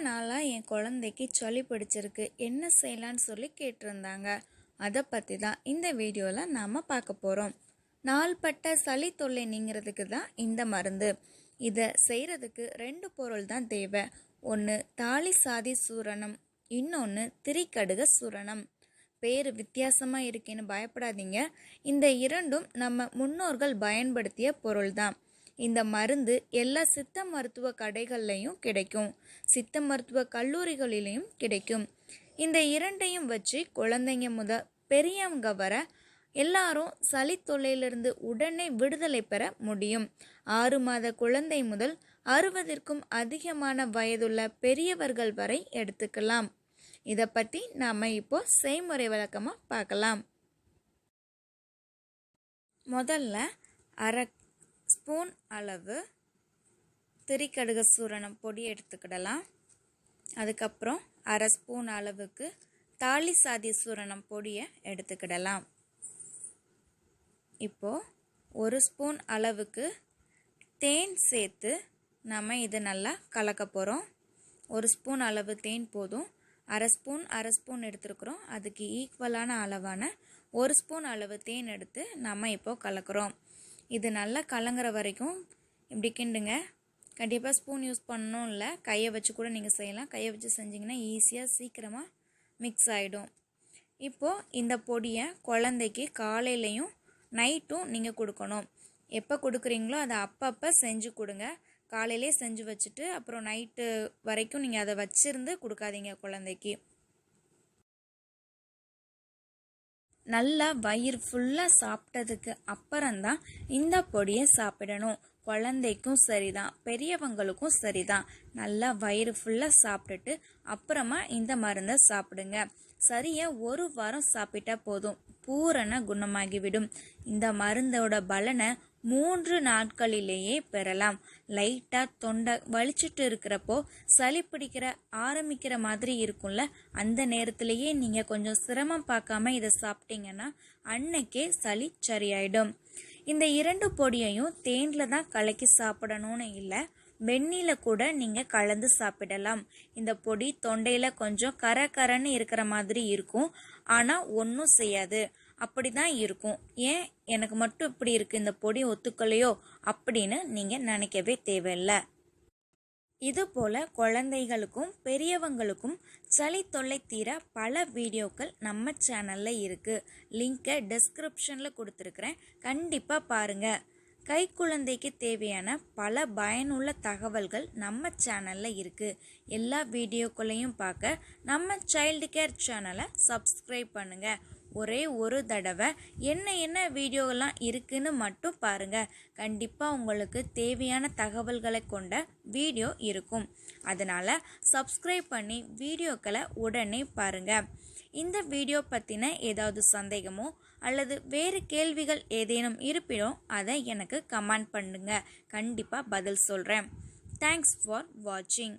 நாளாக என் குழந்தைக்கு சளி பிடிச்சிருக்கு, என்ன செய்யலான்னு சொல்லி கேட்டிருந்தாங்க. அதை பற்றி தான் இந்த வீடியோவில் நாம் பார்க்க போகிறோம். நாள்பட்ட சளி தொல்லை நீங்கிறதுக்கு தான் இந்த மருந்து. இதை செய்கிறதுக்கு 2 பொருள் தான் தேவை. ஒன்று தாலி சாதி சூரணம், இன்னொன்று திரிகடுக சூரணம். பேர் வித்தியாசமாக இருக்கேன்னு பயப்படாதீங்க. இந்த இரண்டும் நம்ம முன்னோர்கள் பயன்படுத்திய பொருள் தான். இந்த மருந்து எல்லா சித்த மருத்துவ கடைகள்லையும் கிடைக்கும், சித்த மருத்துவ கல்லூரிகளிலையும் கிடைக்கும். இந்த இரண்டையும் வச்சு குழந்தைங்க முதல் பெரியவங்க வர எல்லாரும் சளி தொல்லையிலிருந்து உடனே விடுதலை பெற முடியும். 6 மாத குழந்தை முதல் 60க்கும் அதிகமான வயதுள்ள பெரியவர்கள் வரை எடுத்துக்கலாம். இதை பற்றி நாம் இப்போ செய்முறை விளக்கமாக பார்க்கலாம். முதல்ல 1/2 ஸ்பூன் அளவு திரிகடுக சூரணம் பொடி எடுத்துக்கிடலாம். அதுக்கப்புறம் 1/2 ஸ்பூன் அளவுக்கு தாலி சாதி சூரணம் பொடியை எடுத்துக்கிடலாம். இப்போது 1 ஸ்பூன் அளவுக்கு தேன் சேர்த்து நம்ம இதை நல்லா கலக்க போகிறோம். 1 ஸ்பூன் அளவு தேன் போதும். 1/2 ஸ்பூன் எடுத்துருக்குறோம். அதுக்கு ஈக்குவலான அளவான 1 ஸ்பூன் அளவு தேன் எடுத்து நம்ம இப்போது கலக்கிறோம். இது நல்லா கலங்குற வரைக்கும் இப்படி கிண்டுங்க. கண்டிப்பாக ஸ்பூன் யூஸ் பண்ணணும் இல்லை, கையை வச்சு கூட நீங்கள் செய்யலாம். கையை வச்சு செஞ்சிங்கன்னா ஈஸியாக சீக்கிரமாக மிக்ஸ் ஆகிடும். இப்போது இந்த பொடியை குழந்தைக்கு காலையிலையும் நைட்டும் நீங்கள் கொடுக்கணும். எப்போ கொடுக்குறீங்களோ அதை அப்பப்போ செஞ்சு கொடுங்க. காலையிலே செஞ்சு வச்சுட்டு அப்புறம் நைட்டு வரைக்கும் நீங்கள் அதை வச்சிருந்து கொடுக்காதீங்க குழந்தைக்கு. நல்லா வயிறு ஃபுல்லாக சாப்பிட்டதுக்கு அப்புறம்தான் இந்த பொடியை சாப்பிடணும். குழந்தைக்கும் சரிதான், பெரியவங்களுக்கும் சரிதான். நல்லா வயிறு ஃபுல்லாக சாப்பிட்டுட்டு அப்புறமா இந்த மருந்தை சாப்பிடுங்க. சரியாக 1 வாரம் சாப்பிட்டா போதும், பூரண குணமாகிவிடும். இந்த மருந்தோட பலனை 3 நாட்களிலேயே பெறலாம். லைட்டாக தொண்டை வலிச்சுட்டு இருக்கிறப்போ சளி பிடிக்கிற ஆரம்பிக்கிற மாதிரி இருக்கும்ல, அந்த நேரத்திலேயே நீங்கள் கொஞ்சம் சிரமம் பார்க்காம இதை சாப்பிட்டீங்கன்னா அன்னைக்கே சளி சரியாயிடும். இந்த 2 பொடியையும் தேனில் தான் கலக்கி சாப்பிடணும்னு இல்லை, வெந்நீரில் கூட நீங்கள் கலந்து சாப்பிடலாம். இந்த பொடி தொண்டையில் கொஞ்சம் கரன்னு இருக்கிற மாதிரி இருக்கும், ஆனால் ஒன்றும் செய்யாது. அப்படி தான் இருக்கும். ஏன் எனக்கு மட்டும் இப்படி இருக்குது, இந்த பொடி ஒத்துக்கலையோ அப்படின்னு நீங்கள் நினைக்கவே தேவையில்லை. இது போல் குழந்தைகளுக்கும் பெரியவங்களுக்கும் சளி தொல்லை தீர பல வீடியோக்கள் நம்ம சேனலில் இருக்குது. லிங்கை டிஸ்கிரிப்ஷனில் கொடுத்துருக்குறேன், கண்டிப்பாக பாருங்கள். கைக்குழந்தைக்கு தேவையான பல பயனுள்ள தகவல்கள் நம்ம சேனலில் இருக்குது. எல்லா வீடியோக்களையும் பார்க்க நம்ம சைல்டு கேர் சேனலை சப்ஸ்கிரைப் பண்ணுங்கள். ஒரே ஒரு தடவை என்ன வீடியோலாம் இருக்குன்னு மட்டும் பாருங்கள். கண்டிப்பாக உங்களுக்கு தேவையான தகவல்களை கொண்ட வீடியோ இருக்கும். அதனால் சப்ஸ்கிரைப் பண்ணி வீடியோக்களை உடனே பாருங்கள். இந்த வீடியோ பற்றின ஏதாவது சந்தேகமோ அல்லது வேறு கேள்விகள் ஏதேனும் இருப்பினும் அதை எனக்கு கமெண்ட் பண்ணுங்க. கண்டிப்பாக பதில் சொல்கிறேன். தேங்க்ஸ் ஃபார் வாட்சிங்.